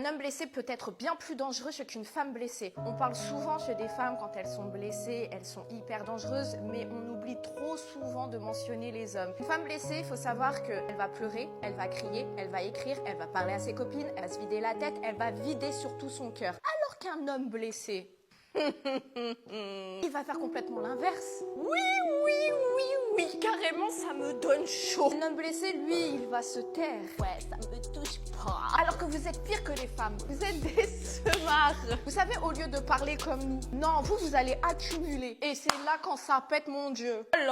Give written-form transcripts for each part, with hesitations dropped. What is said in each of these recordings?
Un homme blessé peut être bien plus dangereux qu'une femme blessée. On parle souvent chez des femmes quand elles sont blessées, elles sont hyper dangereuses, mais on oublie trop souvent de mentionner les hommes. Une femme blessée, il faut savoir qu'elle va pleurer, elle va crier, elle va écrire, elle va parler à ses copines, elle va se vider la tête, elle va vider surtout son cœur. Alors qu'un homme blessé, il va faire complètement l'inverse. Oui, carrément, ça me donne chaud. Un homme blessé, lui, il va se taire. Ouais, ça me touche pas. Alors que vous êtes pire que les femmes. Vous êtes des semards. Vous savez, au lieu de parler comme nous, non, vous allez accumuler. Et c'est là quand ça pète, mon Dieu. C'est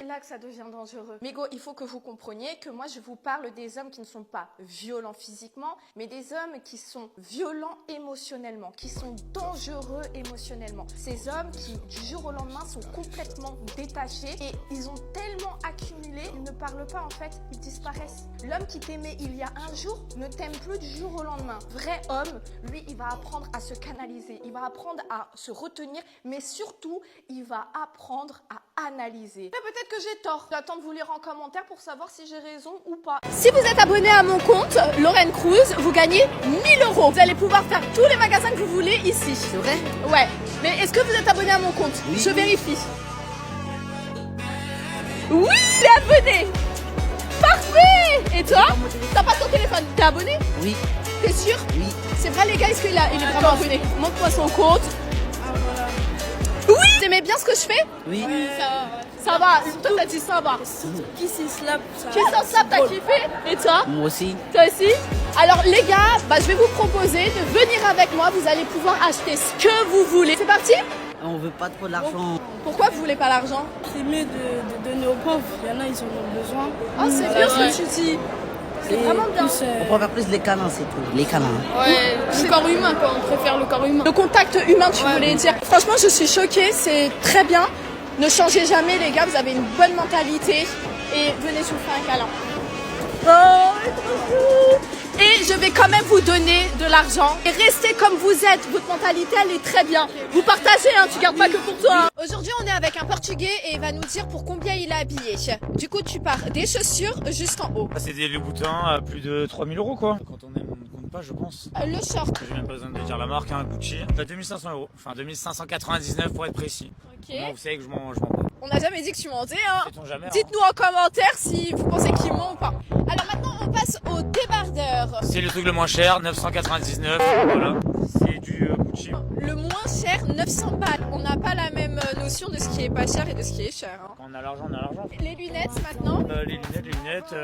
là que ça devient dangereux. Mais go, il faut que vous compreniez que moi, je vous parle des hommes qui ne sont pas violents physiquement, mais des hommes qui sont violents émotionnellement, qui sont dangereux émotionnellement. Ces hommes qui, du jour au lendemain, sont complètement détachés et ils ont tellement accumulé, ils ne parlent pas en fait, ils disparaissent. L'homme qui t'aimait il y a un jour ne t'aime plus du jour au lendemain. Vrai homme, lui, il va apprendre à se canaliser, il va apprendre à se retenir, mais surtout, il va apprendre à analyser. Mais peut-être que j'ai tort. J'attends de vous lire en commentaire pour savoir si j'ai raison ou pas. Si vous êtes abonné à mon compte, Lorraine Cruz, vous gagnez 1000 €. Vous allez pouvoir faire tous les magasins que vous voulez ici. C'est vrai? Ouais. Mais est-ce que vous êtes abonné à mon compte? Oui. Je vérifie. Oui, t'es abonné. Parfait. Et toi? T'as pas ton téléphone? T'es abonné? Oui. T'es sûr? Oui. C'est vrai les gars, est-ce qu'il est vraiment abonné? Montre-moi son compte. Oui. T'aimais bien ce que je fais? Oui. Ça va. Toi t'as dit ça va. Qui s'y slap? Qui s'en slap, t'as kiffé? Et toi? Moi aussi. Toi aussi? Alors les gars, je vais vous proposer de venir avec moi. Vous allez pouvoir acheter ce que vous voulez. C'est parti? On veut pas trop d'argent. Pourquoi vous voulez pas l'argent? C'est mieux de donner aux pauvres. Il y en a, ils en ont besoin. Oh, c'est bien ce que tu dis. C'est vraiment bien. On préfère plus les câlins, c'est tout. Les câlins. Ouais, le corps humain, quoi. On préfère le corps humain. Le contact humain, tu voulais dire. Franchement, je suis choquée. C'est très bien. Ne changez jamais, les gars. Vous avez une bonne mentalité. Et venez, je vous fais un câlin. Oh, et je vais quand même vous donner de l'argent. Et restez comme vous êtes. Votre mentalité, elle est très bien. Vous partagez, hein, tu gardes pas que pour toi. Aujourd'hui, on est avec un Portugais et il va nous dire pour combien il est habillé. Du coup, tu pars des chaussures juste en haut. C'est des Louboutins à plus de 3000 € quoi. Quand on aime, on ne compte pas, je pense. Le short. J'ai même pas besoin de dire la marque, hein, Gucci. 2500 €. Enfin, 2599 pour être précis. Ok. Bon, vous savez que je m'en bats. On n'a jamais dit que tu mentais, hein. Sait-on jamais, hein. Dites-nous en commentaire si vous pensez qu'il ment ou pas. Alors maintenant, on passe au débardeur. C'est le truc le moins cher, 999. Voilà. C'est du Gucci. Le moins cher, 900 balles. On n'a pas la même notion de ce qui est pas cher et de ce qui est cher, hein. Quand on a l'argent, on a l'argent. Les lunettes maintenant. Les lunettes,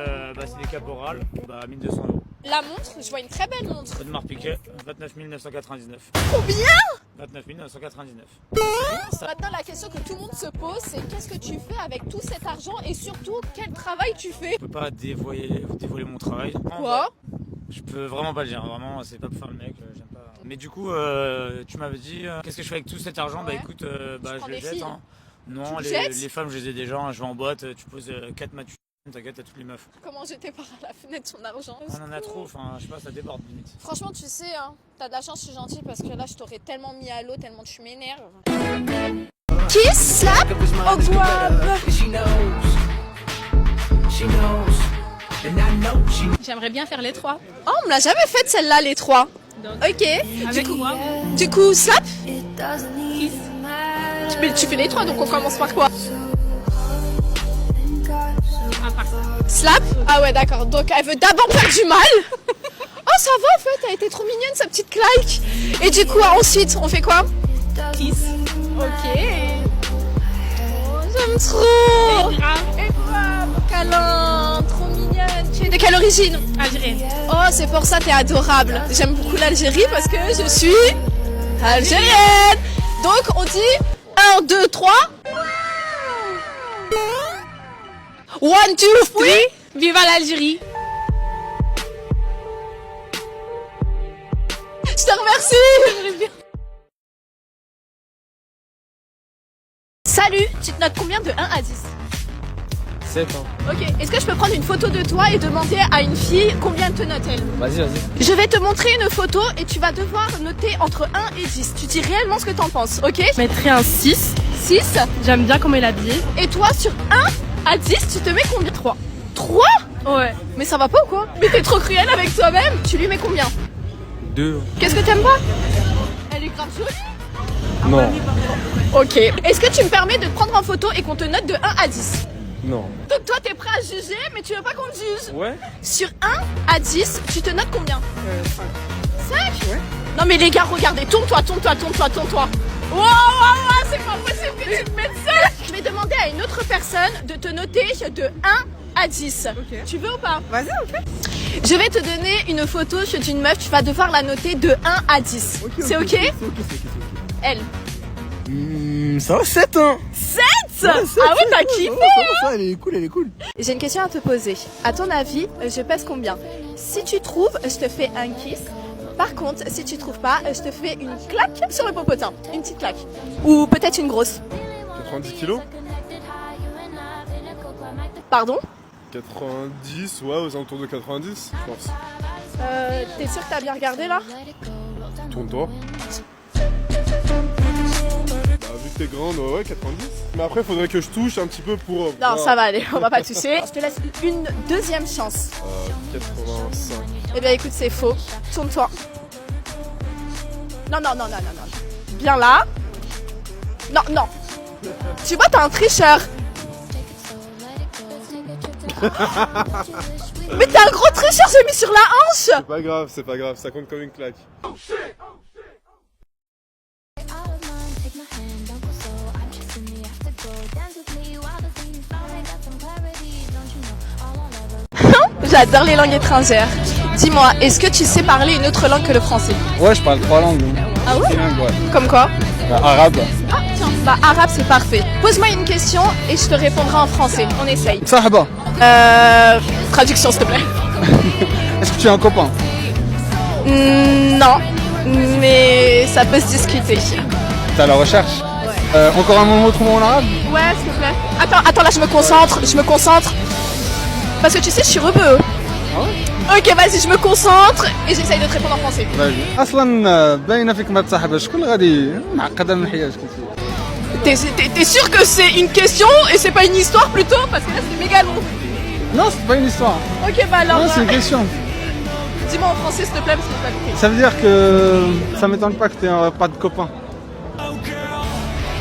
c'est des caporales. 1200 €. La montre, je vois une très belle montre. De marque Piquet, 29 999. Combien? 29 999. Maintenant, la question que tout le monde se pose, c'est qu'est-ce que tu fais avec tout cet argent et surtout, quel travail tu fais? Je peux pas dévoiler mon travail. Quoi? Je peux vraiment pas le dire, vraiment, c'est pas pour faire le mec, j'aime pas. Mais du coup, tu m'avais dit, qu'est-ce que je fais avec tout cet argent? Ouais. Bah écoute, prends je des le jette. filles. Hein. Non, Tu le jettes? les femmes, je les ai déjà, hein, je vais en boîte, tu poses 4 matchs, t'inquiète, t'as toutes les meufs. Comment jeter par la fenêtre son argent? On en a trop, enfin, je sais pas, ça déborde limite. Franchement, tu sais, hein, t'as de la chance, je suis gentille parce que là, je t'aurais tellement mis à l'eau, tellement tu m'énerves. Kiss, slap, au guave. J'aimerais bien faire les trois. Oh, on me l'a jamais faite celle-là, les trois. Ok. Avec moi. Du coup, slap. Mais tu fais les trois, donc on commence par quoi? À part ça. Slap. Ah ouais, d'accord. Donc elle veut d'abord faire du mal. Oh, ça va en fait, elle était trop mignonne, sa petite claque. Et du coup, ensuite, on fait quoi? Kiss. Ok. Oh, j'aime trop. Et bam, câlin, trop mignonne. Tu es de quelle origine? Algérienne. Oh, c'est pour ça t'es adorable. J'aime beaucoup l'Algérie parce que je suis algérienne. Donc on dit 1, 2, 3. 1, 2, 3. Viva l'Algérie. Je te remercie. Salut, tu te notes combien de 1 à 10? 7 ans. Ok, est-ce que je peux prendre une photo de toi et demander à une fille combien te note-t-elle? Vas-y. Je vais te montrer une photo et tu vas devoir noter entre 1 et 10. Tu dis réellement ce que t'en penses, ok? Je mettrais un 6. 6. J'aime bien comment il est habillé. Et toi, sur 1 à 10, tu te mets combien? 3. 3? Ouais. Mais ça va pas ou quoi? Mais t'es trop cruelle avec toi-même. Tu lui mets combien? 2. Qu'est-ce que t'aimes pas? Elle est grave jolie. Non. Ok. Est-ce que tu me permets de te prendre en photo et qu'on te note de 1 à 10? Non. Donc toi t'es prêt à juger mais tu veux pas qu'on te juge? Ouais. Sur 1 à 10, tu te notes combien? 5. 5? Ouais. Non mais les gars, regardez, tourne-toi. Wow, c'est pas possible que tu te mettes seul. Je vais demander à une autre personne de te noter de 1 à 10. Ok. Tu veux ou pas? Vas-y, ok. Je vais te donner une photo d'une meuf, tu vas devoir la noter de 1 à 10. C'est ok? Elle. Ça va, 7 hein. 7? Ah oui, t'as kiffé Ça, elle est cool. J'ai une question à te poser. À ton avis, je pèse combien? Si tu trouves, je te fais un kiss. Par contre, si tu trouves pas, je te fais une claque sur le popotin. Une petite claque. Ou peut-être une grosse. 90 kilos. Pardon? 90, ouais, aux alentours de 90, je pense. T'es sûr que t'as bien regardé là? Tourne-toi. Vu que t'es grande, ouais, 90. Mais après, faudrait que je touche un petit peu pour... Non, ça va aller, on va pas toucher. Je te laisse une deuxième chance. 85. Eh bien écoute, c'est faux. Tourne-toi. Non. Bien là. Non. Tu vois, t'es un tricheur. Mais t'es un gros tricheur, j'ai mis sur la hanche. C'est pas grave, ça compte comme une claque. J'adore les langues étrangères. Dis-moi, est-ce que tu sais parler une autre langue que le français? Ouais, je parle 3 langues. Ah ouais? Trilingue, ouais. Comme quoi? Arabe. Ah tiens, bah arabe c'est parfait. Pose-moi une question et je te répondrai en français. On essaye. Sahaba. Traduction s'il te plaît. Est-ce que tu as un copain? Non, mais ça peut se discuter. T'es à la recherche? Ouais. Encore un autre mot en arabe? Ouais, s'il te plaît. Attends, là je me concentre. Parce que tu sais, je suis rebeu. Ah ouais? Ok, vas-y, je me concentre et j'essaye de te répondre en français. اصلا باينه فيك ما تصاحبش شكون غادي معقده من حياتك T'es sûr que c'est une question et c'est pas une histoire plutôt? Parce que là c'est méga long. Non, c'est pas une histoire. Ok, bah alors. Non, c'est une question. Dis-moi en français s'il te plaît parce que j'ai pas compris. Ça veut dire que ça m'étonne pas que t'aies pas de copain.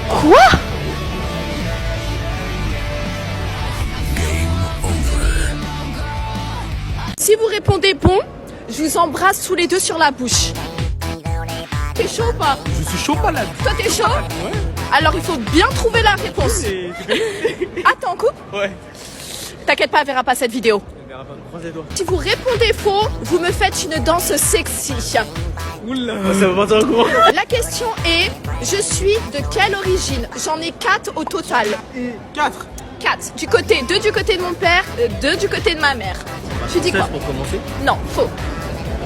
Quoi? Si vous répondez bon, je vous embrasse tous les deux sur la bouche. T'es chaud ou pas? Je suis chaud malade. Toi t'es chaud? Ouais. Alors il faut bien trouver la réponse. Attends, coupe. Ouais. T'inquiète pas, elle verra pas cette vidéo. Si vous répondez faux, vous me faites une danse sexy. Oula, ça va pas trop. La question est, je suis de quelle origine? J'en ai 4 au total. 4. 4. Du côté, 2 du côté de mon père, 2 du côté de ma mère. Tu dis quoi? Pour commencer. Non, faux.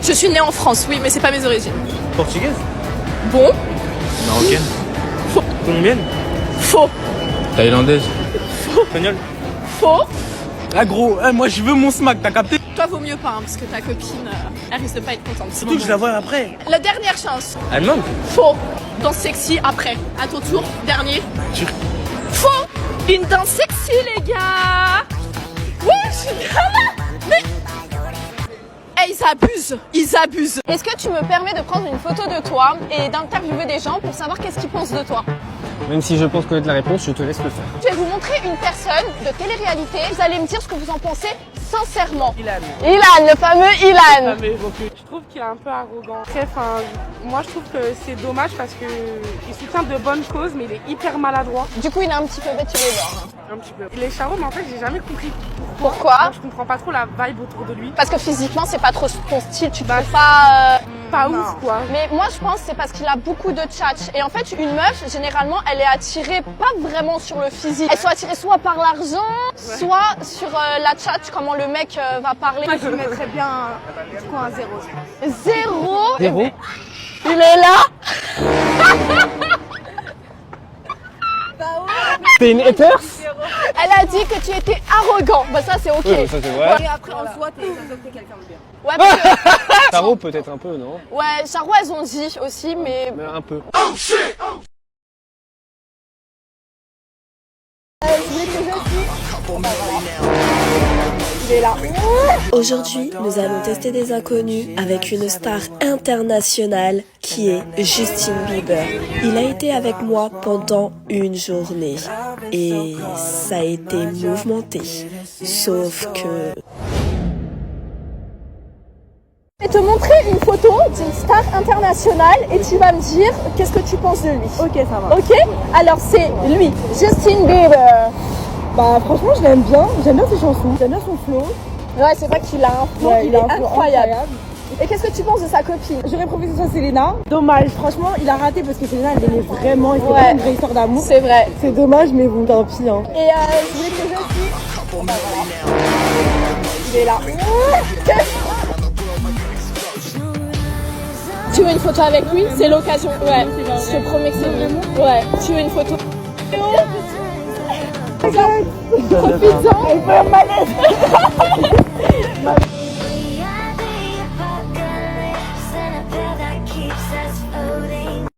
Je suis née en France, oui, mais c'est pas mes origines. Portugaise. Bon, Marocaine. Faux. Colombienne. faux, Thaïlandaise. Espagnole. faux. Ah gros, moi je veux mon smack, t'as capté? Toi, vaut mieux pas, hein, parce que ta copine, elle risque de pas être contente. Surtout que je la vois après. La dernière chance. Allemande. Faux. Danse sexy après. À ton tour, dernier. Turc. Faux. Une danse sexy, les gars. Ouais, je suis bien là. Mais... Eh, ils abusent. Est-ce que tu me permets de prendre une photo de toi et d'interviewer des gens pour savoir qu'est-ce qu'ils pensent de toi? Même si je pense connaître la réponse, je te laisse le faire. Je vais vous montrer une personne de télé-réalité. Vous allez me dire ce que vous en pensez sincèrement. Ilan. Ilan, le fameux Ilan. Je trouve qu'il est un peu arrogant. Après, moi je trouve que c'est dommage parce que il soutient de bonnes causes, mais il est hyper maladroit. Du coup, il est un petit peu bête sur les bords. Un petit peu. Il est charron, mais en fait, j'ai jamais compris. Pourquoi? Je comprends pas trop la vibe autour de lui. Parce que physiquement, c'est pas trop ton style. Tu trouves pas... Pas ouf, quoi. Mais moi, je pense que c'est parce qu'il a beaucoup de tchatch. Et en fait, une meuf, généralement, elle est attirée pas vraiment sur le physique. Elle soit attirée soit par l'argent, soit sur la tchatch, comment le mec va parler. Moi, je lui mettrais bien du coup un 0. 0. Zéro. Il est là. T'es une haters? Elle a dit que tu étais arrogant. Bah ça, c'est ok. Ouais, ça c'est vrai. Et après, en soi, t'es quelqu'un de bien. Ouais, parce que... Taro peut-être un peu, non? Ouais, Charo, elles ont dit aussi, mais... Mais un peu. Je voulais te dire aussi. il est là. Aujourd'hui, nous allons tester des inconnus avec une star internationale qui est Justin Bieber. Il a été avec moi pendant une journée et ça a été mouvementé. Sauf que... Je vais te montrer une photo d'une star internationale et tu vas me dire qu'est-ce que tu penses de lui. Ok, ça va. Ok? Alors c'est lui, Justin Bieber. Bah franchement, je l'aime bien ses chansons, j'aime bien son flow. Ouais, c'est vrai qu'il a un flow, Ouais, il est a un flow incroyable. Et qu'est-ce que tu penses de sa copine? J'aurais préféré que ce soit Selena. Dommage, franchement, il a raté parce que Selena, elle l'aimait vraiment. Il fait Ouais. une vraie histoire d'amour. C'est vrai. C'est dommage, mais bon, tant pis. Hein. Et je voulais que je aussi. Il est là. Tu veux une photo avec lui? C'est l'occasion. Ouais, je te promets que c'est lui. Ouais, tu veux une photo? Profites-en. Elle fait un malaise.